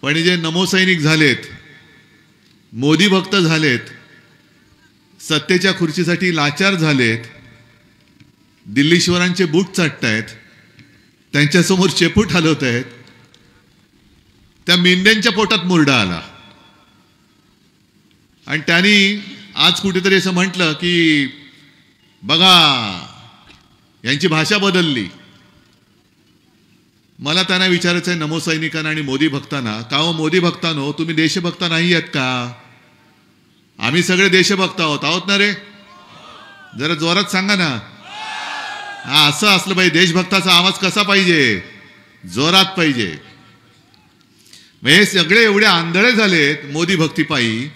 पण जे नमोसैनिक झालेत, मोदी भक्त झालेत, सत्तेच्या खुर्चीसाठी लाचार झालेत, दिल्लीश्वरांचे बूट चाटतायत, त्यांच्यासमोर शेपूट हलवत आहेत, त्या मेंढ्यांच्या पोटात मुरडा आला. आणि त्यांनी आज कुठेतरी असं म्हटलं की बघा यांची भाषा बदलली. मला त्यांना विचारायचं आहे नमोसैनिकांना आणि मोदी भक्तांना, का हो मोदी भक्तांनो, तुम्ही देशभक्त नाही आहेत का? आम्ही सगळे देशभक्त आहोत ना रे? जरा जोरात सांगा ना. हा, असं असलं पाहिजे. देशभक्ताचा आवाज कसा पाहिजे? जोरात पाहिजे. हे सगळे एवढे आंधळे झालेत मोदी भक्तीपायी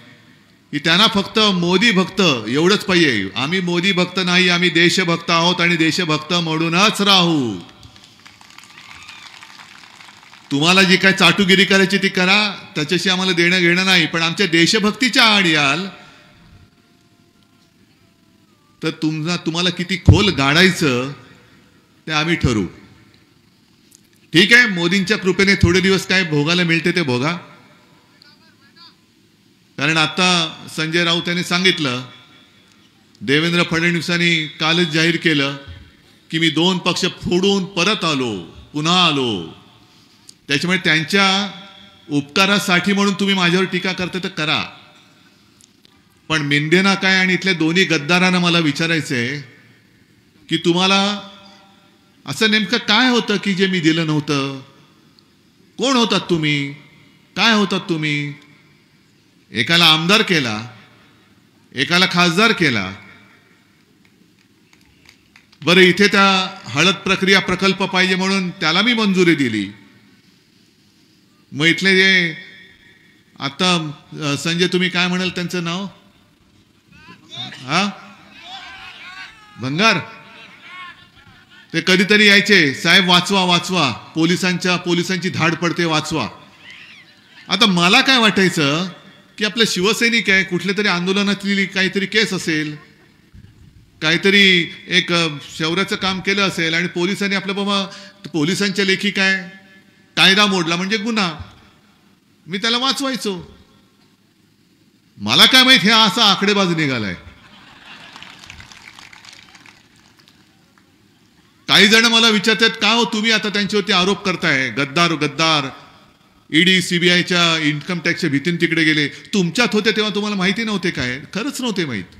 की त्यांना फक्त मोदी भक्त एवढंच पाहिजे. आम्ही मोदी भक्त नाही, आम्ही देशभक्त आहोत आणि देशभक्त म्हणूनच राहू. तुम्हाला जी काय चाटुगिरी करायची ती करा, त्याच्याशी आम्हाला देणं घेणं नाही. पण आमच्या देशभक्तीच्या आड याल तर तुम्हाला किती खोल गाडायचं ते आम्ही ठरवू. ठीक आहे, मोदींच्या कृपेने थोडे दिवस काय भोगायला मिळते ते भोगा. कारण आता संजय राऊत यांनी सांगितलं, देवेंद्र फडणवीसांनी कालच जाहीर केलं की मी 2 पक्ष फोडून परत आलो, पुन्हा आलो. त्याच्यामुळे त्यांच्या उपकारासाठी म्हणून तुम्ही माझ्यावर टीका करता तर करा, पण मेंढेना काय आणि इथल्या दोन्ही गद्दारांना मला विचारायचंय की तुम्हाला असं नेमकं काय होतं की जे मी दिलं नव्हतं? कोण होतात तुम्ही? काय होतात तुम्ही? एकाला आमदार केला, एकाला खासदार केला. बरं, इथे त्या हळद प्रक्रिया प्रकल्प पाहिजे म्हणून त्याला मी मंजुरी दिली. मग इथले जे आता संजय तुम्ही काय म्हणाल त्यांचं नाव? हा, भंगार. ते कधीतरी यायचे, साहेब वाचवा वाचवा, पोलिसांची धाड पडते, वाचवा. आता मला काय वाटायचं की आपले शिवसैनिक आहे, कुठल्या तरी आंदोलनातली काहीतरी केस असेल, काहीतरी एक शौर्याचं काम केलं असेल आणि पोलिसांनी आपलं बाबा पोलिसांच्या लेखी काय कायदा मोडला म्हणजे गुन्हा, मी त्याला वाचवायचो. मला काय माहित हे असा आकडेबाज निघालाय. काही जण मला विचारतात, का हो तुम्ही आता त्यांच्यावरती आरोप करताय, गद्दार ईडी सीबीआयच्या इन्कम टॅक्सच्या भीतीने तिकडे गेले. तुमच्यात होते तेव्हा तुम्हाला माहिती नव्हते काय? खरंच नव्हते माहीत.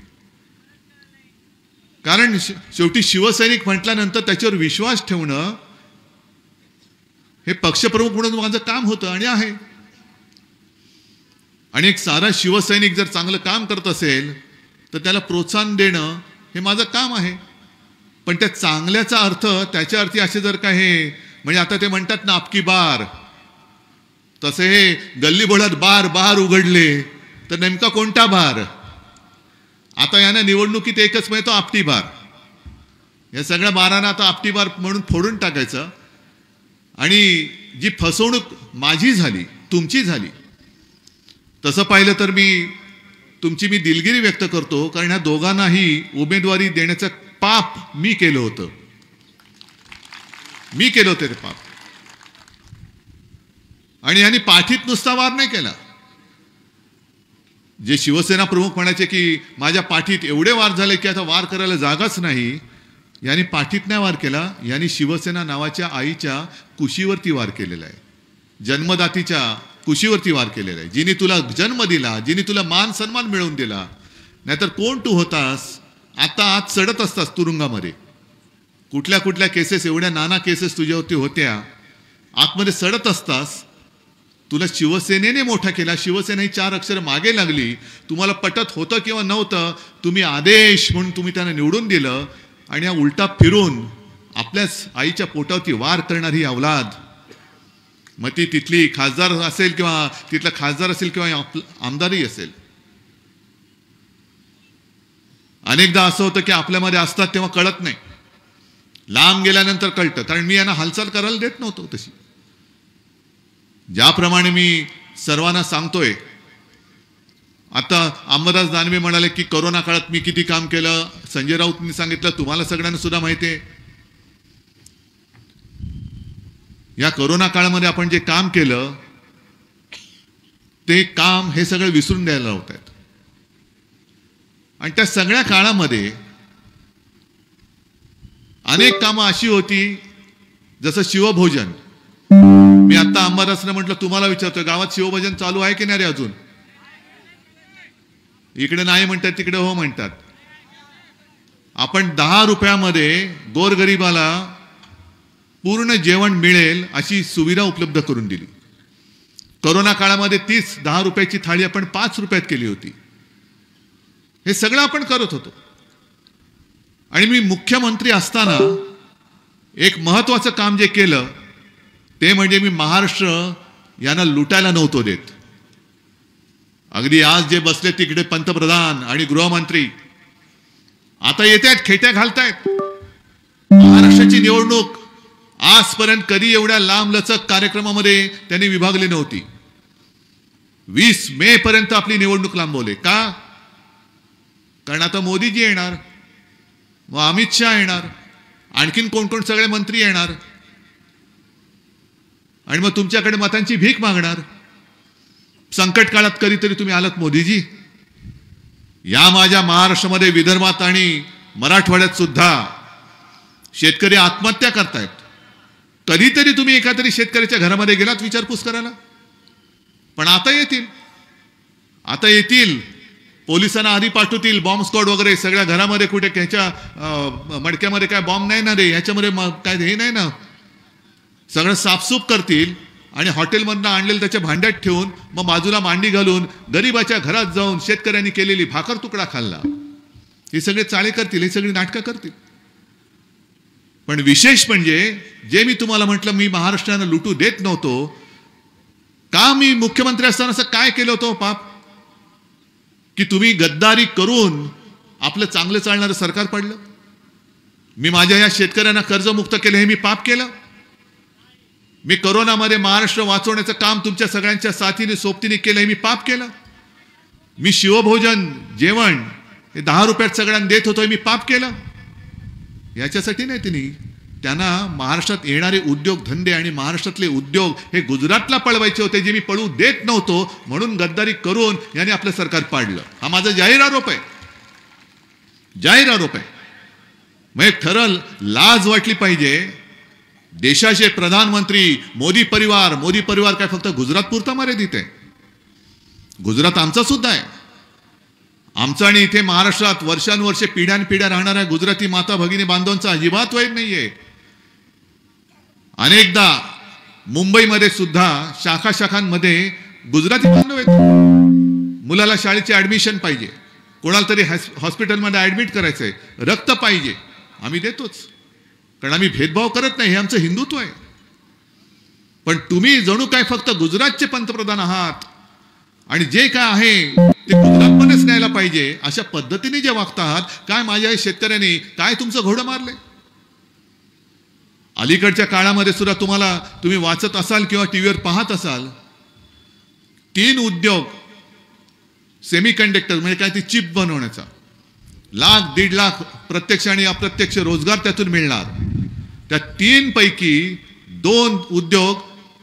कारण शेवटी शिवसैनिक म्हटल्यानंतर त्याच्यावर विश्वास ठेवणं हे पक्षप्रमुख म्हणून माझं काम होतं आणि आहे. आणि एक सारा शिवसैनिक जर चांगलं काम करत असेल तर त्याला प्रोत्साहन देणं हे माझं काम आहे. पण त्या चांगल्याचा अर्थ त्याच्या अर्थी असे जर का हे म्हणजे आता ते म्हणतात ना अबकी बार, तसे हे गल्ली बोळात बार उघडले तर नेमका कोणता बार? आता यांना निवडणुकीत एकच मिळतो, आपटी बार. या सगळ्या बारांना आता आपटी बार म्हणून फोडून टाकायचं. आणि जी फसवणूक माझी झाली, तुमची झाली, तसं पाहिलं तर तुमची मी दिलगिरी व्यक्त करतो. कारण ह्या दोघांनाही उमेदवारी देण्याचं पाप मी केलं होतं. ते पाप. आणि यांनी पाठीत नुसता वार नाही केला. जे शिवसेना प्रमुख म्हणायचे की माझ्या पाठीत एवढे वार झाले की आता वार करायला जागाच नाही, यांनी पाठीत नाही वार केला, यांनी शिवसेना नावाच्या आईच्या कुशीवरती वार केलेला आहे. जन्मदातीच्या कुशीवरती वार केलेला आहे. जिने तुला जन्म दिला, जिने तुला मान सन्मान मिळवून दिला. नाहीतर कोण तू होतास? आता आत चढत असतास तुरुंगामध्ये. कुठल्या केसेस, एवढ्या नाना केसेस तुझ्यावरती होत्या, आतमध्ये चढत असतास. तुला शिवसेनेने मोठा केला, शिवसेना ही 4 अक्षर मागे लागली. तुम्हाला पटत होतं किंवा नव्हतं, तुम्ही आदेश म्हणून तुम्ही त्यांना निवडून दिलं. आणि या उलटा फिरून आपल्याच आईच्या पोटावरती वार करणारी अवलाद, मग ती तिथली खासदार असेल किंवा तिथला खासदार असेल किंवा आमदारही असेल. अनेकदा असं होतं की आपल्यामध्ये असतात तेव्हा कळत नाही, लांब गेल्यानंतर कळतं. कारण मी यांना हालचाल करायला देत नव्हतो तशी. ज्याप्रमाणे मी सर्वांना सांगतोय, आता अंबादास दानवे म्हणाले की कोरोना काळात मी किती काम केलं. संजय राऊतनी सांगितलं, तुम्हाला सगळ्यांना सुद्धा माहिती आहे. या कोरोना काळामध्ये आपण जे काम केलं ते काम हे सगळं विसरून द्यायला लावत आहेत. आणि त्या सगळ्या काळामध्ये अनेक कामं अशी होती, जसं शिवभोजन. मी आता अंबादासनं म्हटलं, तुम्हाला विचारतोय, गावात शिवभोजन चालू आहे की नाही रे अजून? इकडे नाही म्हणतात, तिकडे हो म्हणतात. आपण 10 रुपयामध्ये गोरगरिबाला पूर्ण जेवण मिळेल अशी सुविधा उपलब्ध करून दिली. कोरोना काळामध्ये 10 रुपयाची थाळी आपण 5 रुपयात केली होती. हे सगळं आपण करत होतो. आणि मी मुख्यमंत्री असताना एक महत्वाचं काम जे केलं ते म्हणजे मी महाराष्ट्र यांना लुटायला नव्हतो देत. अगदी आज जे बसले तिकडे पंतप्रधान आणि गृहमंत्री आता येत आहेत, खेट्या घालतायत. महाराष्ट्राची निवडणूक आजपर्यंत कधी एवढ्या लांबलचक कार्यक्रमामध्ये त्यांनी विभागली नव्हती. 20 मे पर्यंत आपली निवडणूक लांबवली. का? कारण आता मोदीजी येणार, मग अमित शहा येणार, आणखीन कोण कोण सगळे मंत्री येणार आणि मग तुमच्याकडे मतांची भीक मागणार. संकट काळात कधीतरी तुम्ही आलात मोदीजी. या माझ्या महाराष्ट्रामध्ये, विदर्भात आणि मराठवाड्यात सुद्धा शेतकरी आत्महत्या करतायत. कधीतरी तुम्ही एखाद्या शेतकऱ्याच्या घरामध्ये गेलात विचारपूस करायला? पण आता येतील, आता येतील. पोलिसांना आधी पाठवतील, बॉम्ब स्क्वॉड वगैरे सगळ्या घरामध्ये. कुठे ह्याच्या मडक्यामध्ये काय बॉम्ब नाही ना रे, ह्याच्यामध्ये काय हे नाही ना, सगळं साफसूफ करतील आणि हॉटेलमधनं आणलेलं त्याच्या भांड्यात ठेवून मग बाजूला मांडी घालून गरिबाच्या घरात जाऊन शेतकऱ्यांनी केलेली भाकर तुकडा खाल्ला. हे सगळे चाळे करतील, हे सगळी नाटकं करतील. पण विशेष म्हणजे जे मी तुम्हाला म्हटलं, मी महाराष्ट्रानं लुटू देत नव्हतो. का? मी मुख्यमंत्री असताना असं काय केलं होतं पाप, की तुम्ही गद्दारी करून आपलं चांगलं चालणारं सरकार पडलं? मी माझ्या या शेतकऱ्यांना कर्जमुक्त केलं, हे मी पाप केलं? मी कोरोनामध्ये महाराष्ट्र वाचवण्याचं काम तुमच्या सगळ्यांच्या साथीने सोबतीने केलं, हे मी पाप केलं? मी शिवभोजन जेवण हे 10 रुपयात सगळ्यांना देत होतो, हे मी पाप केलं? याच्यासाठी नाही, त्यांना महाराष्ट्रात येणारे उद्योग धंदे आणि महाराष्ट्रातले उद्योग हे गुजरातला पळवायचे होते, जे मी पळू देत नव्हतो. म्हणून गद्दारी करून यांनी आपलं सरकार पाडलं. हा माझा जाहीर आरोप आहे, जाहीर आरोप आहे. मग ठरल, लाज वाटली पाहिजे. देशाचे प्रधानमंत्री मोदी परिवार काय फक्त गुजरात पुरता मर्यादित आहे? गुजरात आमचा सुद्धा आहे. आमचा आणि इथे महाराष्ट्रात वर्षानुवर्षे पिढ्यानपिढ्या राहणाऱ्या गुजराती माता भगिनी बांधवांचा अजिबात वैर नाहीये. अनेकदा मुंबईमध्ये सुद्धा शाखांमध्ये गुजराती बांधव आहेत. मुलाला शाळेचे ऍडमिशन पाहिजे, कोणाला तरी हॉस्पिटलमध्ये ऍडमिट करायचंय, रक्त पाहिजे, आम्ही देतोच. कारण आम्ही भेदभाव करत नाही, हे आमचं हिंदुत्व आहे. पण तुम्ही जणू काय फक्त गुजरातचे पंतप्रधान आहात आणि जे काय आहे ते गुजरातमध्येच न्यायला पाहिजे अशा पद्धतीने जे वागता आहात. काय माझ्या शेतकऱ्यांनी काय तुमचं घोडं मारलंय? अलीकडच्या काळामध्ये सुद्धा तुम्ही वाचत असाल किंवा टीव्हीवर पाहत असाल, 3 उद्योग सेमीकंडक्टर म्हणजे काय, ती चिप बनवण्याचा 1,00,000-1.5 लाख प्रत्यक्ष आणि अप्रत्यक्ष रोजगार त्यातून मिळणार. त्या 3 पैकी 2 उद्योग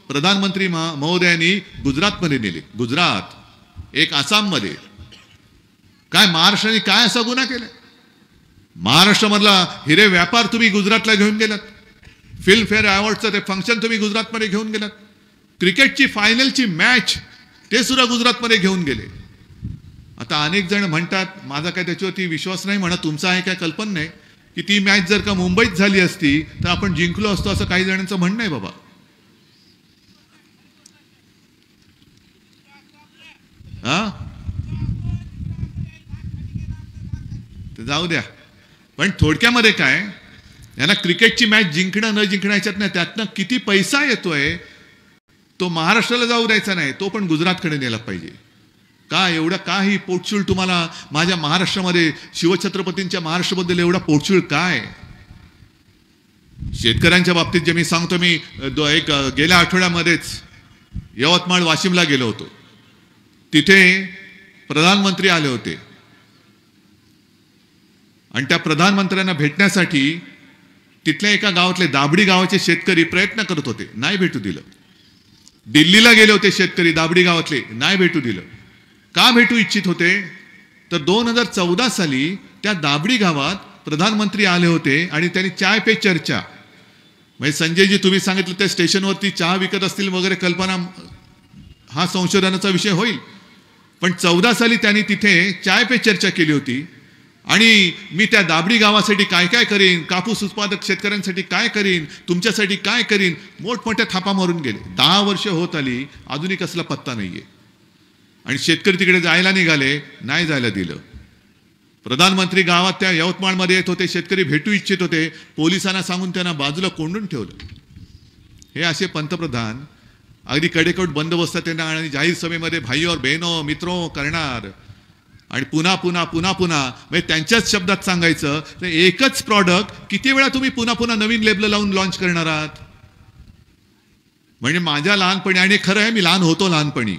प्रधानमंत्री महोदयांनी गुजरातमध्ये नेले. गुजरात, एक आसाममध्ये. काय महाराष्ट्राने काय असा गुन्हा केलाय? महाराष्ट्रामधला हिरे व्यापार तुम्ही गुजरातला घेऊन गेलात. फिल्मफेअर अवॉर्डचं ते फंक्शन तुम्ही गुजरातमध्ये घेऊन गेलात. क्रिकेटची फायनलची मॅच ते सुद्धा गुजरातमध्ये घेऊन गेले. आता अनेक जण म्हणतात, माझा काय त्याच्यावरती विश्वास नाही, म्हणा तुमचा आहे काय कल्पना नाही, की ती मॅच जर का मुंबईत झाली असती तर आपण जिंकलो असतो, असं काही जणांचं म्हणणं आहे बाबा. तर जाऊ द्या. पण थोडक्यामध्ये काय, यांना क्रिकेटची मॅच जिंकणं न जिंकणं याच्यात नाही, त्यातनं किती पैसा येतोय तो महाराष्ट्राला जाऊ द्यायचा नाही, तो पण गुजरातकडे नेला पाहिजे. का एवढा काही पोटशूळ तुम्हाला माझ्या महाराष्ट्रामध्ये, शिवछत्रपतींच्या महाराष्ट्राबद्दल एवढा पोटशूळ काय? शेतकऱ्यांच्या बाबतीत जे मी सांगतो, मी गेल्या आठवड्यामध्येच यवतमाळ वाशिमला गेलो होतो. तिथे प्रधानमंत्री आले होते आणि त्या प्रधानमंत्र्यांना भेटण्यासाठी तिथल्या एका गावातले दाभडी गावाचे शेतकरी प्रयत्न करत होते, नाही भेटू दिलं. दिल्लीला गेले होते शेतकरी दाबडी गावातले, नाही भेटू दिलं. का भेटू इच्छित होते? तर 2014 साली त्या दाबडी गावात प्रधानमंत्री आले होते आणि त्यांनी चाय पे चर्चा, म्हणजे संजयजी तुम्ही सांगितलं त्या स्टेशनवरती चहा विकत असतील वगैरे कल्पना, हा संशोधनाचा विषय होईल. पण 14 साली त्यांनी तिथे चाय पे चर्चा केली होती आणि मी त्या दाबडी गावासाठी काय काय करीन, कापूस उत्पादक शेतकऱ्यांसाठी काय करीन, तुमच्यासाठी काय करीन, मोठमोठ्या थापा मारून गेले. 10 वर्ष होत आली, अजूनही कसला पत्ता नाहीये. आणि शेतकरी तिकडे जायला निघाले, नाही जायला दिलं. प्रधानमंत्री गावात त्या यवतमाळमध्ये येत होते, शेतकरी भेटू इच्छित होते, पोलिसांना सांगून त्यांना बाजूला कोंडून ठेवलं. हे असे पंतप्रधान अगदी कडेकोट बंदोबस्तात त्यांना आणि जाहीर सभेमध्ये भाई और बहनो मित्रो करणार आणि पुन्हा पुन्हा पुन्हा पुन्हा, म्हणजे त्यांच्याच शब्दात सांगायचं तर एकच प्रॉडक्ट किती वेळा तुम्ही पुन्हा पुन्हा नवीन लेबल लावून लॉन्च करणार आहात. म्हणजे माझ्या लहानपणी, आणि खरं आहे मी लहान होतो लहानपणी,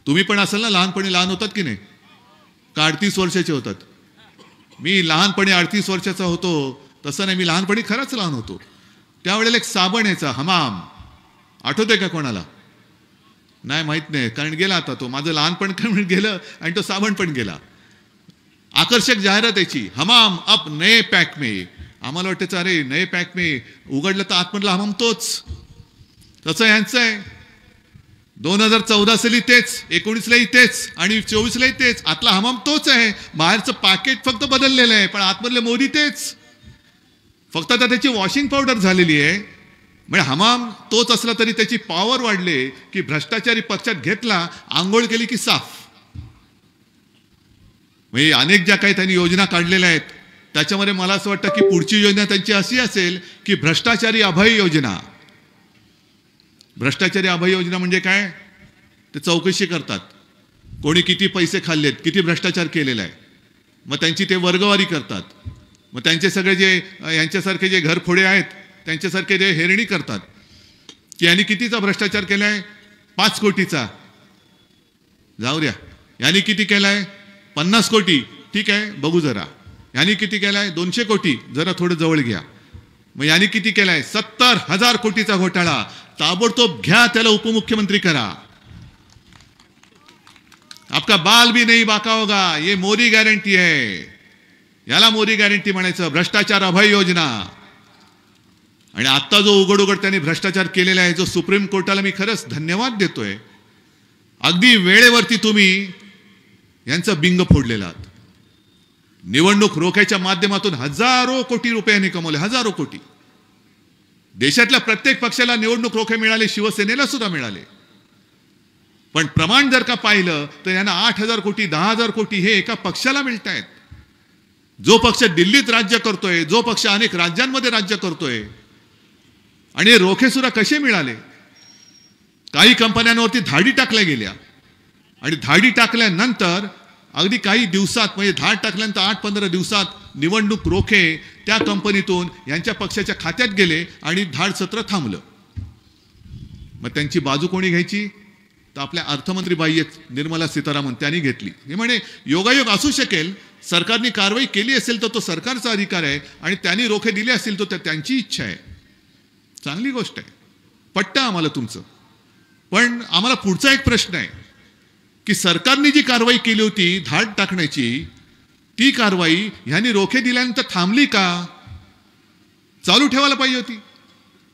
तुम्ही पण असाल ना लहानपणी, लहान होतात की नाही? का 38 वर्षाचे होतात? मी लहानपणी 38 वर्षाचा होतो तसं नाही, मी लहानपणी खरंच लहान होतो. त्यावेळेला एक साबण यायचा हमाम, आठवतंय का कोणाला? नाही, माहित नाही, कारण गेला आता तो. माझं लहानपण गेलं आणि तो साबण पण गेला. आकर्षक जाहिरात यायची, हमाम अप नए पॅक में. आम्हाला वाटायचं अरे नए पॅक में, उघडलं तर आतमधला हमाम तोच. तसं यांचं आहे. 2014 साली तेच, 19लाही तेच आणि 24लाही तेच. आतला हमाम तोच आहे, बाहेरचं पॅकेट फक्त बदललेलं आहे, पण आतमधले मोदी तेच. फक्त आता त्याची वॉशिंग पावडर झालेली आहे. म्हणजे हमाम तोच असला तरी त्याची पॉवर वाढले की भ्रष्टाचारी पक्षात घेतला, आंघोळ केली की साफ. म्हणजे अनेक ज्या काही त्यांनी योजना काढलेल्या आहेत त्याच्यामध्ये मला असं वाटतं की पुढची योजना त्यांची अशी असेल की भ्रष्टाचारी अभय योजना. भ्रष्टाचारी अभय योजना म्हणजे काय? ते चौकशी करतात, कोणी किती पैसे खाल्लेत, किती भ्रष्टाचार केलेला आहे, मग त्यांची ते वर्गवारी करतात. मग त्यांचे सगळे जे यांच्यासारखे जे घरफोडे आहेत त्यांच्यासारखे जे हेरणी करतात की यांनी कितीचा भ्रष्टाचार केलाय, 5 कोटीचा, जाऊ द्या. यांनी किती केलाय, 50 कोटी, ठीक आहे बघू जरा. यांनी किती केलाय, 200 कोटी, जरा थोडं जवळ घ्या. मग यांनी किती केलाय, 70,000 कोटीचा घोटाळा. ताबडतोब घ्या, त्याला उपमुख्यमंत्री करा. आपका बाल भी नहीं बाका होगा, ये मोदी गॅरंटी आहे. याला मोदी गॅरंटी म्हणायचं, भ्रष्टाचार अभय योजना. आणि आता जो उघड उघड त्यांनी भ्रष्टाचार केलेला आहे, जो सुप्रीम कोर्टाला मी खरंच धन्यवाद देतोय, अगदी वेळेवरती तुम्ही यांचं बिंग फोडलेलं आहात. निवडणूक रोख्याच्या माध्यमातून हजारो कोटी रुपयांनी कमवले, हजारो कोटी. देशातल्या प्रत्येक पक्षाला निवडणूक रोखे मिळाले, शिवसेनेला सुद्धा मिळाले. पण प्रमाण जर का पाहिलं तर यांना 8,000 कोटी 10,000 कोटी हे एका पक्षाला मिळत आहेत. जो पक्ष दिल्लीत राज्य करतोय, जो पक्ष अनेक राज्यांमध्ये राज्य करतोय. आणि रोखे सुद्धा कसे मिळाले? काही कंपन्यांवरती धाडी टाकल्या गेल्या आणि धाडी टाकल्यानंतर अगदी काही दिवसात, म्हणजे धाड टाकल्यानंतर 8-15 दिवसात निवडणूक रोखे त्या कंपनीतून यांच्या पक्षाच्या खात्यात गेले आणि धाड सत्र थांबलं. मग त्यांची बाजू कोणी घ्यायची? तर आपल्या अर्थमंत्री बाई निर्मला सीतारामन त्यांनी घेतली. हे म्हणे योगायोग असू शकेल, सरकारने कारवाई केली असेल तर तो सरकारचा अधिकार आहे आणि त्यांनी रोखे दिले असतील तर त्यांची इच्छा आहे. चांगली गोष्ट आहे, पटतं आम्हाला तुमचं. पण आम्हाला पुढचा एक प्रश्न आहे की सरकारने जी कारवाई केली होती धाड टाकण्याची, ती कारवाई ह्यांनी रोखे दिल्यानंतर थांबली का? चालू ठेवायला पाहिजे होती.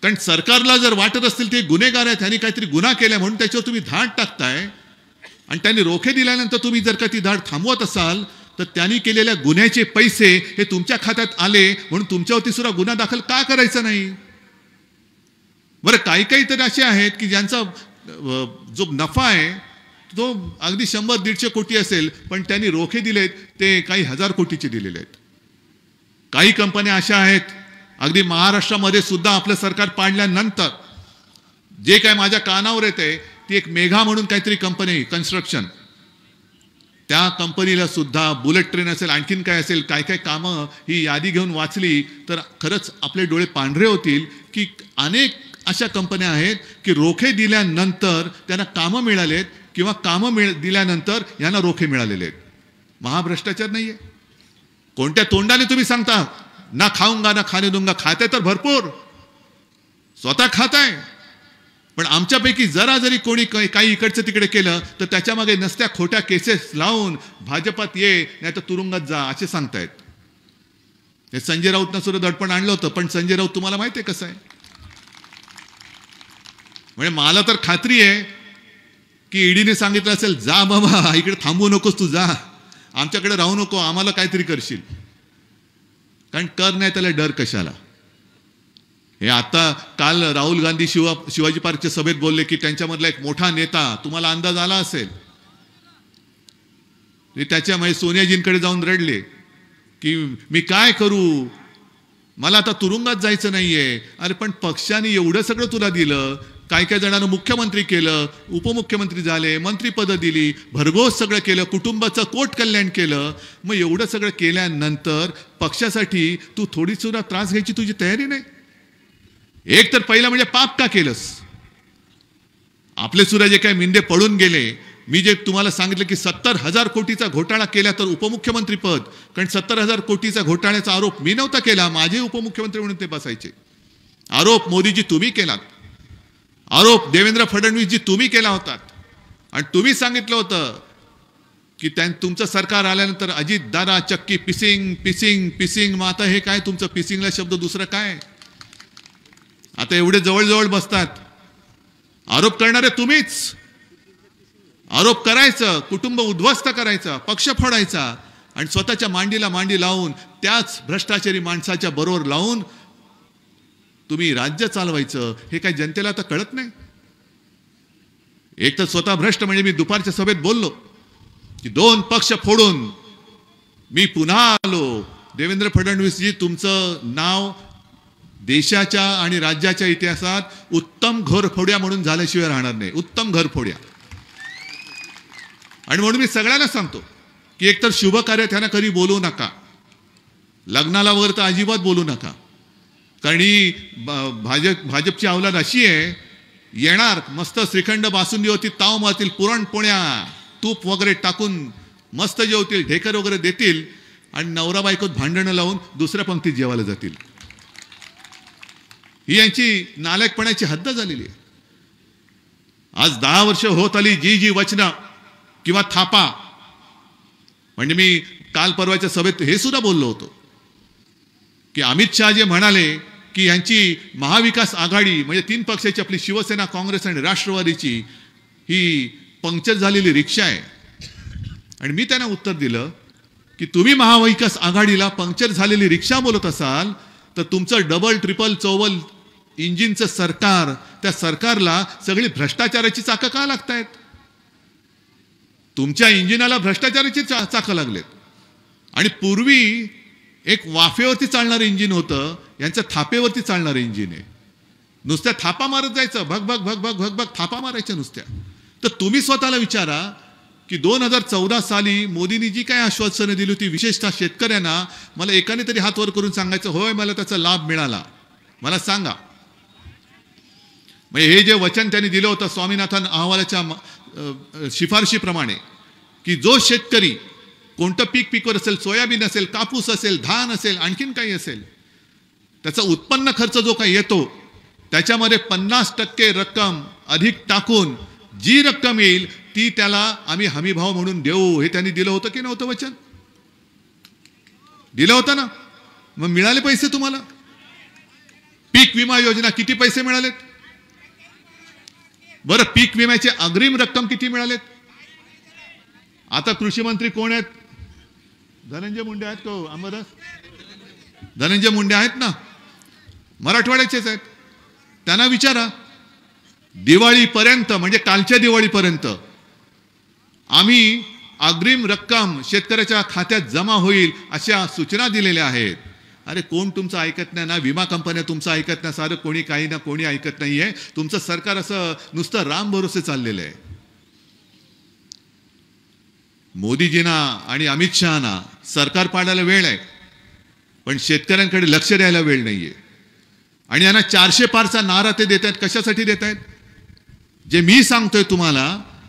कारण सरकारला जर वाटत असतील ते गुन्हेगार आहेत, ह्यांनी काहीतरी गुन्हा केला म्हणून त्याच्यावर तुम्ही धाड टाकताय आणि त्यांनी रोखे दिल्यानंतर तुम्ही जर का ती धाड थांबवत असाल तर त्यांनी केलेल्या गुन्ह्याचे पैसे हे तुमच्या खात्यात आले म्हणून तुमच्यावरती सुद्धा गुन्हा दाखल का करायचा नाही? बरं, काही काही तर असे आहेत की ज्यांचा जो नफा आहे तो अगदी 100-150 कोटी असेल, पण त्यांनी रोखे दिलेत ते काही 1000 कोटीचे दिलेले आहेत. काही कंपन्या अशा आहेत अगदी महाराष्ट्रामध्ये सुद्धा आपलं सरकार पाडल्यानंतर जे काय माझ्या कानावर येते ती एक मेघा म्हणून काहीतरी कंपनी कन्स्ट्रक्शन, त्या कंपनीला सुद्धा बुलेट ट्रेन असेल, आणखीन काय असेल, काय काय कामं, ही यादी घेऊन वाचली तर खरंच आपले डोळे पांढरे होतील की अनेक अशा कंपन्या आहेत की रोखे दिल्यानंतर त्यांना कामं मिळालेत किंवा कामं दिल्यानंतर यांना रोखे मिळालेले आहेत. महाभ्रष्टाचार नाहीये? कोणत्या तोंडाने तुम्ही सांगता ना खाऊंगा ना खाने दूंगा? खाते तर भरपूर, स्वतः खाताय. पण आमच्यापैकी जरा जरी कोणी काही इकडचं तिकडे केलं तर त्याच्यामागे नसत्या खोट्या केसेस लावून भाजपात ये नाही तर तुरुंगात जा असे सांगतायत. हे संजय राऊतनं सुद्धा दडपण आणलं होतं, पण संजय राऊत तुम्हाला माहिती आहे कसं आहे. म्हणजे मला तर खात्री आहे की ईडीने सांगितलं असेल जा बाबा इकडे थांबू नकोस, तू जा आमच्याकडे राहू नको, आम्हाला काहीतरी करशील. कारण कर नाही त्याला डर कशाला. हे आता काल राहुल गांधी शिवाजी पार्कच्या सभेत बोलले की त्यांच्यामधला एक मोठा नेता, तुम्हाला अंदाज आला असेल, त्याच्यामुळे सोनियाजींकडे जाऊन रडले की मी काय करू, मला आता तुरुंगात जायचं नाहीये. अरे पण पक्षाने एवढं सगळं तुला दिलं, काही काही जणांना मुख्यमंत्री केलं, उपमुख्यमंत्री झाले, मंत्रीपदं दिली, भरघोस सगळं केलं, कुटुंबाचं कोट कल्याण केलं. मग एवढं सगळं केल्यानंतर पक्षासाठी तू थोडी सुद्धा त्रास घ्यायची तुझी तयारी नाही. एक तर पहिला म्हणजे पाप का केलंस. आपले सुद्धा जे काय मिंदे पडून गेले, मी जे तुम्हाला सांगितलं की 70,000 कोटीचा घोटाळा केला तर उपमुख्यमंत्री पद, कारण 70,000 कोटीचा घोटाळ्याचा आरोप मी नव्हता केला, माझे उपमुख्यमंत्री म्हणून ते बसायचे. आरोप मोदीजी तुम्ही केलात, आरोप देवेंद्र फडणवीसजी तुम्ही केला होता. आणि तुम्ही सांगितलं होतं की तुमचं सरकार आल्यानंतर अजित दादा चक्की पिसिंग पिसिंग पिसिंग. मग आता हे काय तुमचं पिसिंगला शब्द दुसरं काय. आता एवढे जवळजवळ बसतात, आरोप करणारे तुम्हीच. आरोप करायचं, कुटुंब उद्ध्वस्त करायचं, पक्ष फोडायचा आणि स्वतःच्या मांडीला मांडी लावून त्याच भ्रष्टाचारी माणसाच्या बरोबर लावून तुम्ही राज्य चालवायचं. हे काय जनतेला आता कळत नाही. एक तर स्वतः भ्रष्ट, म्हणजे मी दुपारच्या सभेत बोललो की 2 पक्ष फोडून मी पुन्हा आलो. देवेंद्र फडणवीसजी तुमचं नाव देशाच्या आणि राज्याच्या इतिहासात उत्तम घरफोड्या म्हणून झाल्याशिवाय राहणार नाही. उत्तम घरफोड्या. आणि म्हणून मी सगळ्यांना सांगतो की एकतर शुभ कार्य त्यांना कधी बोलू नका, लग्नाला वगैरे तर अजिबात बोलू नका. कारण ही भाजपची अवलाद अशी आहे, येणार मस्त श्रीखंड बासुंदी होती, ताव मारतील, पुरणपोळ्या तूप वगैरे टाकून मस्त जेवतील, ढेकर वगैरे देतील आणि नवरा बायकोत भांडणं लावून दुसऱ्या पंक्तीत जेवायला जातील. ही यांची नालायकपणाची हद्द झालेली आहे. आज 10 वर्ष होत आली जी वचनं किंवा थापा. म्हणजे मी काल परवाच्या सभेत हे सुद्धा बोललो होतो की अमित शहा जे म्हणाले की यांची महाविकास आघाडी म्हणजे 3 पक्षाची आपली शिवसेना, काँग्रेस आणि राष्ट्रवादीची ही पंक्चर झालेली रिक्षा आहे. आणि मी त्यांना उत्तर दिलं की तुम्ही महाविकास आघाडीला पंक्चर झालेली रिक्षा बोलत असाल तर तुमचं डबल ट्रिपल चौबल इंजिनचं सरकार, त्या सरकारला सगळी भ्रष्टाचाराची चाकं का लागतायत. तुमच्या इंजिनाला भ्रष्टाचाराची चाकं लागलेत. आणि पूर्वी एक वाफेवरती चालणारं इंजिन होतं, यांचं थापेवरती चालणारं इंजिन आहे. नुसत्या थापा मारत जायचं, भग भग भग भग भग भग थापा मारायच्या नुसत्या. तर तुम्ही स्वतःला विचारा की 2014 साली मोदींनी जी काय आश्वासनं दिली होती विशेषतः शेतकऱ्यांना, मला एकाने तरी हात वर करून सांगायचं होय मला त्याचा लाभ मिळाला, मला सांगा. म्हणजे हे जे वचन त्यांनी दिलं होतं स्वामीनाथन अहवालाच्या शिफारशीप्रमाणे की जो शेतकरी कोणतं पीक पिकवत असेल, सोयाबीन असेल, कापूस असेल, धान असेल, आणखीन काही असेल, त्याचा उत्पन्न खर्च जो काही येतो त्याच्यामध्ये 50% रक्कम अधिक टाकून जी रक्कम येईल ती त्याला आम्ही हमीभाव म्हणून देऊ. हे त्यांनी दिलं होतं की नव्हतं वचन? दिलं होतं ना. मग मिळाले पैसे तुम्हाला. पीक विमा योजना किती पैसे मिळालेत बरं? पीक विम्याचे अग्रिम रक्कम किती मिळालेत? आता कृषी मंत्री कोण आहेत? धनंजय मुंडे आहेत का अंबादास? धनंजय मुंडे आहेत ना, मराठवाड्याचेच आहेत. त्यांना विचारा, दिवाळीपर्यंत म्हणजे कालच्या दिवाळीपर्यंत आम्ही अग्रिम रक्कम शेतकऱ्याच्या खात्यात जमा होईल अशा सूचना दिलेल्या आहेत. अरे कोण तुमचं ऐकत नाही ना. विमा कंपन्या तुमचं ऐकत नाही, सारं कोणी काही ना कोणी ऐकत नाहीये. तुमचं सरकार असं नुसतं राम भरोसे चाललेलं आहे. मोदीजींना आणि अमित शहाना सरकार पाडायला वेळ आहे, पण शेतकऱ्यांकडे लक्ष द्यायला वेळ नाहीये. आणि यांना 400 पारचा नारा ते देत आहेत. कशासाठी देत आहेत? जे मी सांगतोय तुम्हाला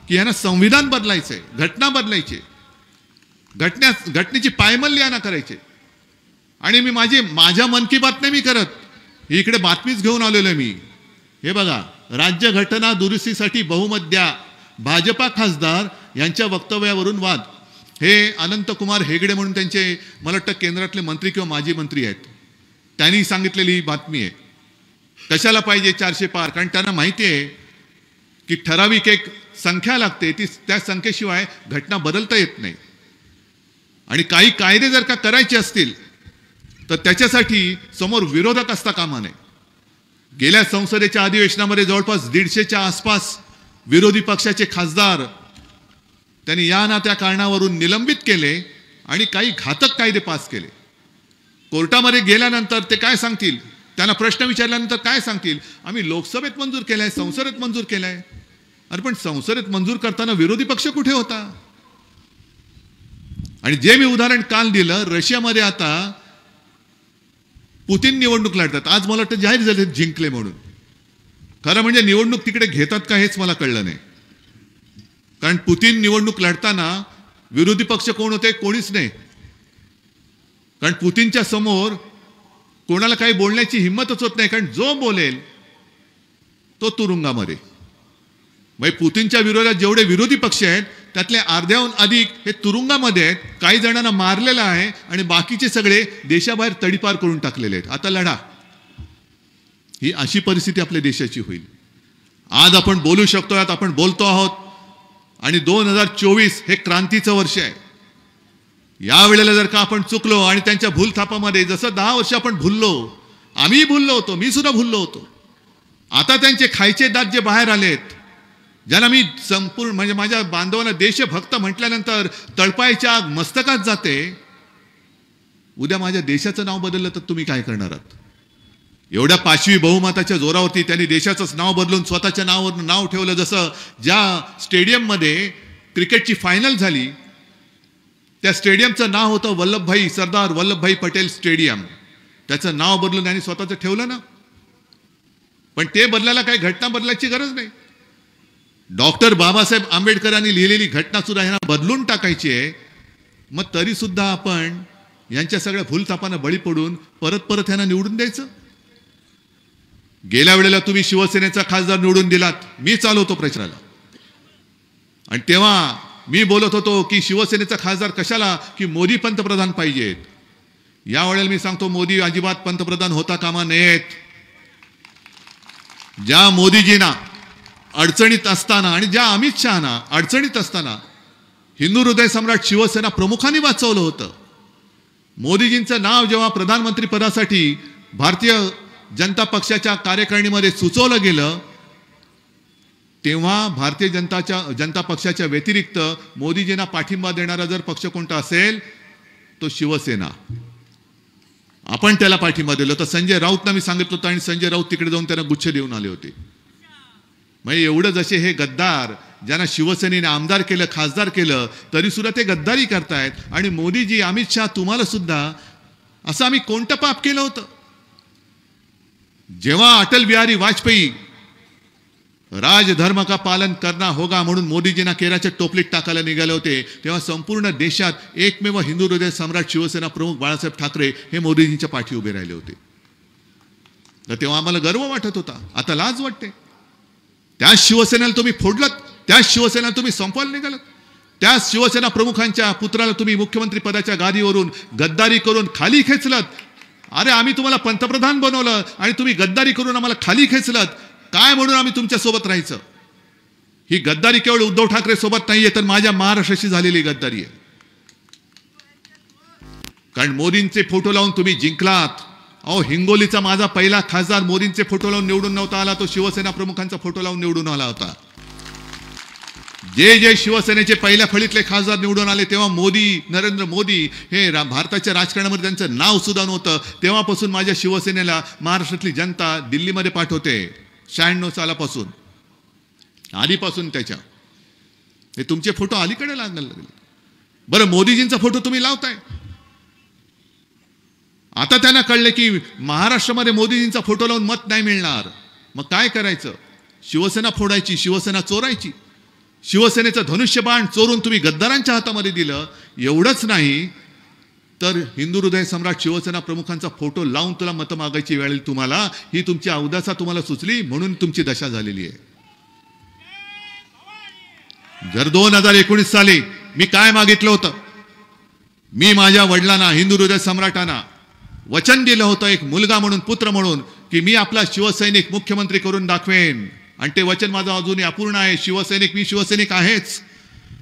की यांना संविधान बदलायचंय, घटना बदलायची, घटनेची पायमल्ली यांना करायची. आणि मी माझ्या मन की बात नाही मी करत, इकडे बातमीच घेऊन आलेलो आहे मी. हे बघा, राज्यघटना दुरुस्तीसाठी बहुमत द्या, भाजपा खासदार यांच्या वक्तव्यावरून वाद. हे अनंतकुमार हेगडे म्हणून त्यांचे मला वाटतं केंद्रातले मंत्री किंवा माजी मंत्री आहेत, त्यांनी सांगितलेली ही बातमी आहे. कशाला पाहिजे 400 पार? कारण त्यांना माहिती आहे की ठराविक एक संख्या लागते, ती त्या संख्येशिवाय घटना बदलता येत नाही. आणि काही कायदे जर का करायचे असतील तर त्याच्यासाठी समोर विरोधक असता कामा नये. गेल्या संसदेच्या अधिवेशनामध्ये जवळपास 150च्या आसपास विरोधी पक्षाचे खासदार त्यांनी या ना त्या कारणावरून निलंबित केले आणि काही घातक कायदे पास केले. कोर्टामध्ये गेल्यानंतर ते काय सांगतील? त्यांना प्रश्न विचारल्यानंतर काय सांगतील? आम्ही लोकसभेत मंजूर केलाय, संसदेत मंजूर केलाय. अरे पण संसदेत मंजूर करताना विरोधी पक्ष कुठे होता? आणि जे मी उदाहरण काल दिलं, रशियामध्ये आता पुतीन निवडणूक लढतात. आज मला वाटतं जाहीर झाले जिंकले म्हणून. खरं म्हणजे निवडणूक तिकडे घेतात का हेच मला कळलं नाही. कारण पुतीन निवडणूक लढताना विरोधी पक्ष कोण होते? कोणीच नाही. कारण पुतीनच्या समोर कोणाला काही बोलण्याची हिंमतच होत नाही, कारण जो बोलेल तो तुरुंगामध्ये. म्हणजे पुतीनच्या विरोधात जेवढे विरोधी पक्ष आहेत त्यातले अर्ध्याहून अधिक हे तुरुंगामध्ये आहेत. काही जणांना मारलेलं आहे आणि बाकीचे सगळे देशाबाहेर तडीपार करून टाकलेले आहेत. आता लढा. ही अशी परिस्थिती आपल्या देशाची होईल. आज आपण बोलू शकतो, आपण बोलतो आहोत आणि 2024 हे क्रांतीचं वर्ष आहे. या वेळेला जर का आपण चुकलो आणि त्यांच्या भूलथापामध्ये जसं 10 वर्ष आपण भुललो, आम्ही भुललो होतो, मी सुद्धा भुललो होतो. आता त्यांचे खायचे दात जे बाहेर आलेत, ज्यांना मी संपूर्ण म्हणजे माझ्या बांधवांना देशभक्त म्हटल्यानंतर तळपायच्या आग मस्तकात जाते. उद्या माझ्या देशाचं नाव बदललं तर तुम्ही काय करणार आहात? एवढ्या 5वी बहुमताच्या जोरावरती त्यांनी देशाचंच नाव बदलून स्वतःच्या नावावर नाव ठेवलं. जसं ज्या स्टेडियममध्ये क्रिकेटची फायनल झाली त्या स्टेडियमचं नाव होतं वल्लभभाई सरदार वल्लभभाई पटेल स्टेडियम. त्याचं नाव बदलून त्यांनी स्वतःचं ठेवलं ना. पण ते बदलायला काही घटना बदलायची गरज नाही. डॉक्टर बाबासाहेब आंबेडकरांनी लिहिलेली घटना सुद्धा ह्यांना बदलून टाकायची आहे. मग तरी सुद्धा आपण यांच्या सगळ्या भूलथापांना बळी पडून परत परत ह्यांना निवडून द्यायचं. गेल्या वेळेला तुम्ही शिवसेनेचा खासदार निवडून दिलात, मी चालवतो प्रचाराला, आणि तेव्हा मी बोलत होतो की शिवसेनेचा खासदार कशाला, की मोदी पंतप्रधान पाहिजेत. यावेळेला मी सांगतो मोदी अजिबात पंतप्रधान होता कामा नयेत. ज्या मोदीजींना अडचणीत असताना आणि ज्या अमित शहाना अडचणीत असताना हिंदू हृदय सम्राट शिवसेना प्रमुखांनी वाचवलं होतं. मोदीजींचं नाव जेव्हा प्रधानमंत्री पदासाठी भारतीय जनता पक्षाच्या कार्यकारिणीमध्ये सुचवलं गेलं, तेव्हा भारतीय जनता पक्षाच्या व्यतिरिक्त मोदीजींना पाठिंबा देणारा जर पक्ष कोणता असेल तो शिवसेना. आपण त्याला पाठिंबा दिला. तर संजय राऊतना मी सांगितलं होतं आणि संजय राऊत तिकडे जाऊन त्यांना गुच्छ देऊन आले होते. म्हणजे एवढं जसे हे गद्दार ज्यांना शिवसेनेने आमदार केलं, खासदार केलं, तरी सुद्धा ते गद्दारी करतायत. आणि मोदीजी, अमित शहा, तुम्हाला सुद्धा असं आम्ही कोणतं पाप केलं होतं? जेव्हा अटल बिहारी वाजपेयी राजधर्म का पालन करना होगा म्हणून मोदीजींना केराच्या टोपलीत टाकायला निघाले होते, तेव्हा संपूर्ण देशात एकमेव हिंदू हृदय सम्राट शिवसेना प्रमुख बाळासाहेब ठाकरे हे मोदीजींच्या पाठी उभे राहिले होते. तर तेव्हा आम्हाला गर्व वाटत होता. आता लाज वाटते. त्याच शिवसेनेला तुम्ही फोडलत, त्याच शिवसेनेला तुम्ही संपवायला निघालात, त्याच शिवसेना प्रमुखांच्या पुत्राला तुम्ही मुख्यमंत्री पदाच्या गादीवरून गद्दारी करून खाली खेचलत. अरे आम्ही तुम्हाला पंतप्रधान बनवलं आणि तुम्ही गद्दारी करून आम्हाला खाली खेचलत. काय म्हणून आम्ही तुमच्या सोबत राहायचं? ही गद्दारी केवळ उद्धव ठाकरे सोबत नाहीये, तर माझ्या महाराष्ट्राशी झालेली गद्दारी आहे. कारण मोदींचे फोटो लावून तुम्ही जिंकलात. अहो, हिंगोलीचा माझा पहिला खासदार मोदींचे फोटो लावून निवडून नव्हता आला, तो शिवसेना प्रमुखांचा फोटो लावून निवडून आला होता. जे शिवसेनेचे पहिल्या फळीतले खासदार निवडून आले तेव्हा मोदी, नरेंद्र मोदी हे भारताच्या राजकारणामध्ये त्यांचं नाव सुद्धा नव्हतं. तेव्हापासून माझ्या शिवसेनेला महाराष्ट्रातली जनता दिल्लीमध्ये पाठवते. 96 सालापासून, आधीपासून त्याच्या. हे तुमचे फोटो अलीकडे लागले. बरं, मोदीजींचा फोटो तुम्ही लावताय. आता त्यांना कळले की महाराष्ट्रामध्ये मोदीजींचा फोटो लावून मत नाही मिळणार. मग काय करायचं? शिवसेना फोडायची, शिवसेना चोरायची. शिवसेनेचं धनुष्यबाण चोरून तुम्ही गद्दारांच्या हातामध्ये दिलं. एवढंच नाही, तर हिंदू हृदय सम्राट शिवसेना प्रमुखांचा फोटो लावून तुला मतं मागायची वेळ येईल तुम्हाला. ही तुमची अवदासा तुम्हाला सुचली म्हणून तुमची दशा झालेली आहे. जर 2019 साली मी काय मागितलं होतं, मी माझ्या वडिलांना हिंदू हृदय सम्राटांना वचन दिलं होतं, एक मुलगा म्हणून पुत्र म्हणून, की मी आपला शिवसैनिक मुख्यमंत्री करून दाखवेन. आणि ते वचन माझं अजूनही अपूर्ण आहे. मी शिवसैनिक आहेच,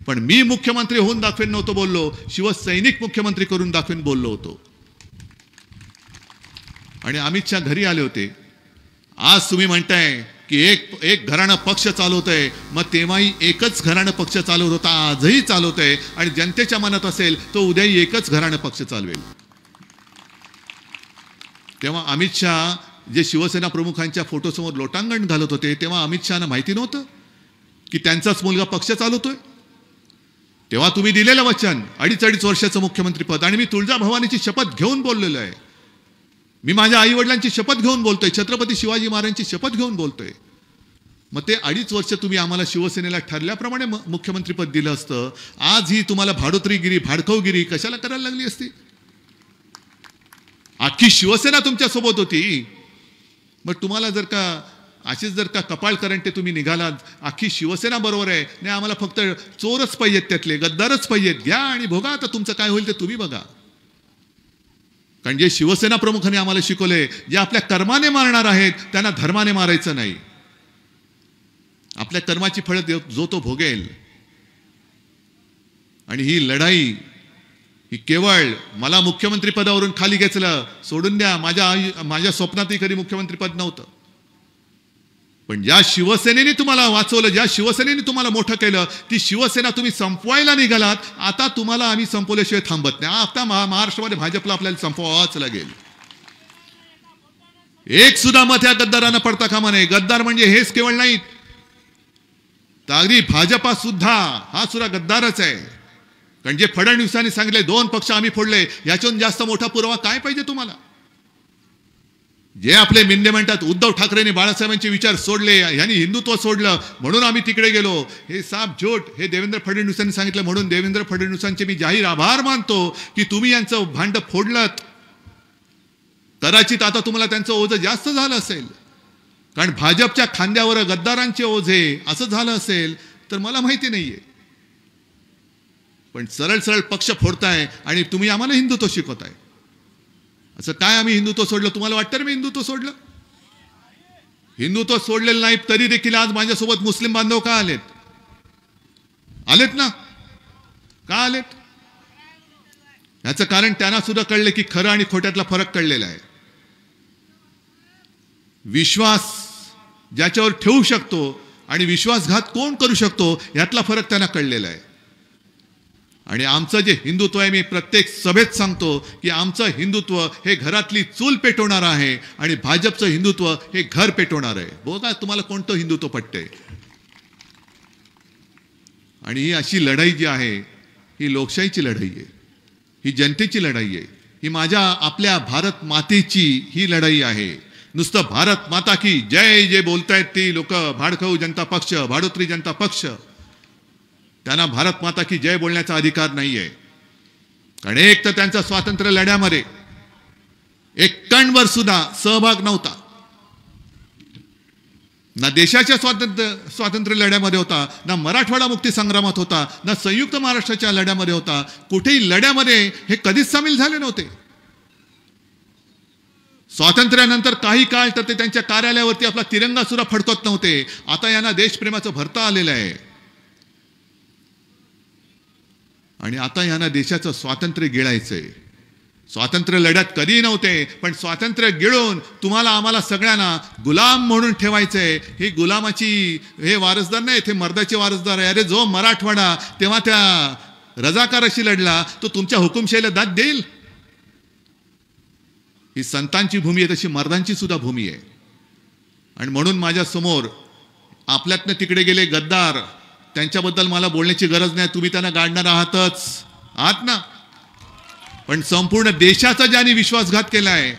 पण मी मुख्यमंत्री होऊन दाखवेन नव्हतो बोललो, शिवसैनिक मुख्यमंत्री करून दाखवेन बोललो होतो. आणि अमित शहा घरी आले होते. आज तुम्ही म्हणताय की एक घराणं पक्ष चालवतंय, मग तेव्हाही एकच घराणं पक्ष चालवत होता, आजही चालवतंय. आणि जनतेच्या मनात असेल तो उद्याही एकच घराणं पक्ष चालवेल. तेव्हा अमित शहा जे शिवसेना प्रमुखांच्या फोटोसमोर लोटांगण घालत होते, तेव्हा अमित शहाना माहिती नव्हतं की त्यांचाच मुलगा पक्ष चालवतोय. तेव्हा तुम्ही दिलेलं वचन 2.5 वर्षाचं मुख्यमंत्रीपद, आणि मी तुळजाभवानीची शपथ घेऊन बोललेलो आहे. मी माझ्या आई वडिलांची शपथ घेऊन बोलतोय, छत्रपती शिवाजी महाराजांची शपथ घेऊन बोलतोय. मग ते 2.5 वर्ष तुम्ही आम्हाला शिवसेनेला ठरल्याप्रमाणे मुख्यमंत्रीपद दिलं असतं. आज ही तुम्हाला भाडोत्रीगिरी, भाडखवगिरी कशाला करायला लागली असती? अख्खी शिवसेना तुमच्या सोबत होती. मग तुम्हाला जर का कपाळ करंटे तुम्ही निघालात, अख्खी शिवसेना बरोबर आहे, नाही आम्हाला फक्त चोरच पाहिजेत, त्यातले गद्दारच पाहिजेत, घ्या आणि भोगा, आता तुमचं काय होईल ते तुम्ही बघा. कारण जे शिवसेना प्रमुखांनी आम्हाला शिकवले, जे आपल्या कर्माने मारणार आहेत त्यांना धर्माने मारायचं नाही. आपल्या कर्माची फळं जो तो भोगेल. आणि ही लढाई ही केवळ मला मुख्यमंत्री पदावरून खाली घेतलं सोडून द्या, माझ्या स्वप्नातही कधी मुख्यमंत्री पद नव्हतं. पण ज्या शिवसेनेने तुम्हाला वाचवलं, ज्या शिवसेनेने तुम्हाला मोठं केलं, ती शिवसेना तुम्ही संपवायला निघालात. आता तुम्हाला आम्ही संपवल्याशिवाय थांबत नाही. आता महाराष्ट्रामध्ये भाजपला आपल्याला संपवावंच लागेल. एक सुद्धा मत या गद्दारांना पडता कामा नये. गद्दार म्हणजे हेच केवळ नाहीत, तर अगदी भाजपा सुद्धा हा सुद्धा गद्दारच आहे. कारण जे फडणवीसांनी सांगितले 2 पक्ष आम्ही फोडले, याच्याहून जास्त मोठा पुरावा काय पाहिजे तुम्हाला? जे आपले मिंदे म्हणतात उद्धव ठाकरेंनी बाळासाहेबांचे विचार सोडले, यांनी हिंदुत्व सोडलं म्हणून आम्ही तिकडे गेलो, हे साफ झोट. हे देवेंद्र फडणवीसांनी सांगितलं. म्हणून देवेंद्र फडणवीसांचे मी जाहीर आभार मानतो की तुम्ही यांचं भांड फोडलं. कदाचित आता तुम्हाला त्यांचं ओझं जास्त झालं असेल, कारण भाजपच्या खांद्यावर गद्दारांचे ओझे असं झालं असेल तर मला माहिती नाहीये. पण सरळ सरळ पक्ष फोडताय आणि तुम्ही आम्हाला हिंदुत्व शिकवताय. असं काय आम्ही हिंदुत्व सोडलं? तुम्हाला वाटतं मी हिंदुत्व सोडलं? हिंदुत्व सोडलेलं नाही तरी देखील आज माझ्यासोबत मुस्लिम बांधव का आलेत ना? का आलेत? याचं कारण त्यांना सुद्धा कळलं की खरं आणि खोट्यातला फरक कळलेला आहे. विश्वास ज्याच्यावर ठेवू शकतो आणि विश्वासघात कोण करू शकतो यातला फरक त्यांना कळलेला आहे. आणि आमचं जे हिंदुत्व आहे, मी प्रत्येक सभेत सांगतो की आमचं हिंदुत्व हे घरातली चूल पेटवणार आहे आणि भाजपचं हिंदुत्व हे घर पेटवणार आहे. बघा तुम्हाला कोणतं हिंदुत्व पटतंय. आणि ही अशी लढाई जी आहे ही लोकशाहीची लढाई आहे, ही जनतेची लढाई आहे, ही आपल्या भारत मातेची ही लढाई आहे. नुसतं भारत माता की जय जे बोलतायत ती लोक, भाडखाऊ जनता पक्ष, भाडोत्री जनता पक्ष, त्यांना भारत माता की जय बोलण्याचा अधिकार नाहीये. कारण एक तर त्यांचा स्वातंत्र्य लढ्यामध्ये एक कणभर सुद्धा सहभाग नव्हता. ना देशाच्या स्वातंत्र्य लढ्यामध्ये होता, ना मराठवाडा मुक्ती संग्रामात होता, ना संयुक्त महाराष्ट्राच्या लढ्यामध्ये होता. कुठेही लढ्यामध्ये हे कधीच सामील झाले नव्हते. स्वातंत्र्यानंतर काही काळ तर ते त्यांच्या कार्यालयावरती आपला तिरंगा सुद्धा फडकत नव्हते. आता यांना देशप्रेमाचं भरतं आलेलं आहे. आणि आता यांना देशाचं स्वातंत्र्य गिळायचंय. स्वातंत्र्य लढ्यात कधी नव्हते, पण स्वातंत्र्य गिळून तुम्हाला आम्हाला सगळ्यांना गुलाम म्हणून ठेवायचंय. ही गुलामाची हे वारसदार नाही, ते मर्दाचे वारसदार आहे. अरे जो मराठवाडा तेव्हा त्या रजाकाराशी लढला तो तुमच्या हुकुमशाहीला दाद देईल? ही संतांची भूमी आहे, तशी मर्दांची सुद्धा भूमी आहे. आणि म्हणून माझ्या समोर आपल्यातनं तिकडे गेले गद्दार, त्यांच्याबद्दल मला बोलण्याची गरज नाही. तुम्ही त्यांना गाडणार आहात ना. पण संपूर्ण देशाचा ज्यांनी विश्वासघात केलाय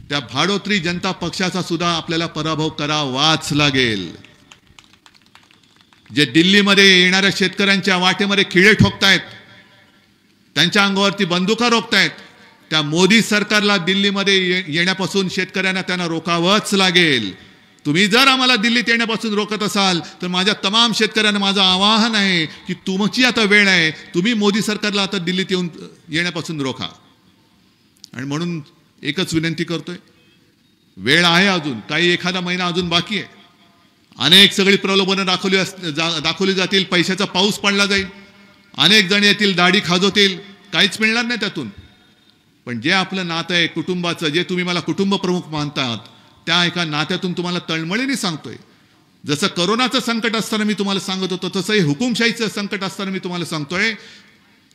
त्या भाडोत्री जनता पक्षाचा सुद्धा आपल्याला पराभव करावाच लागेल. जे दिल्लीमध्ये येणाऱ्या शेतकऱ्यांच्या वाटेमध्ये खिळे ठोकतायत, त्यांच्या अंगावरती बंदुका रोखतायत. त्या मोदी सरकारला दिल्लीमध्ये येण्यापासून शेतकऱ्यांना त्यांना रोखावंच लागेल. तुम्ही जर आम्हाला दिल्लीत येण्यापासून रोखत असाल तर माझ्या तमाम शेतकऱ्यांना माझं आवाहन आहे की तुमची आता वेळ आहे. तुम्ही मोदी सरकारला आता दिल्लीत येण्यापासून रोखा. आणि म्हणून एकच विनंती करतोय, वेळ आहे अजून, काही एखादा महिना अजून बाकी आहे. अनेक सगळी प्रलोभनं दाखवली जातील, पैशाचा पाऊस पडला जाईल, अनेक जण येतील, दाढी खाजवतील, काहीच मिळणार नाही त्यातून. पण जे आपलं नातं आहे कुटुंबाचं, जे तुम्ही मला कुटुंब प्रमुख मानतात, त्या एका नात्यातून तुम्हाला तळमळीने सांगतोय. जसं करोनाचं संकट असताना मी तुम्हाला सांगत होतो, तसंही हुकुमशाहीचं संकट असताना मी तुम्हाला सांगतोय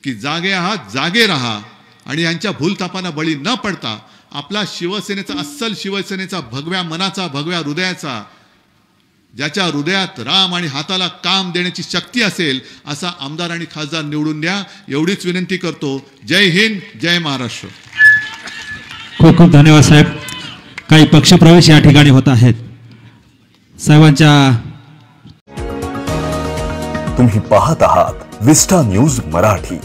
की जागे आहात, जागे राहा आणि यांच्या भूलथापांना बळी न पडता आपला शिवसेनेचा, अस्सल शिवसेनेचा, भगव्या मनाचा, भगव्या हृदयाचा, ज्याच्या हृदयात राम आणि हाताला काम देण्याची शक्ती असेल, असा आमदार आणि खासदार निवडून द्या. एवढीच विनंती करतो. जय हिंद, जय महाराष्ट्र. खूप खूप धन्यवाद साहेब. काही पक्षप्रवेश या ठिकाणी होत आहेत. साहेबांच्या तुम्ही पाहत आहात विस्टा न्यूज मराठी.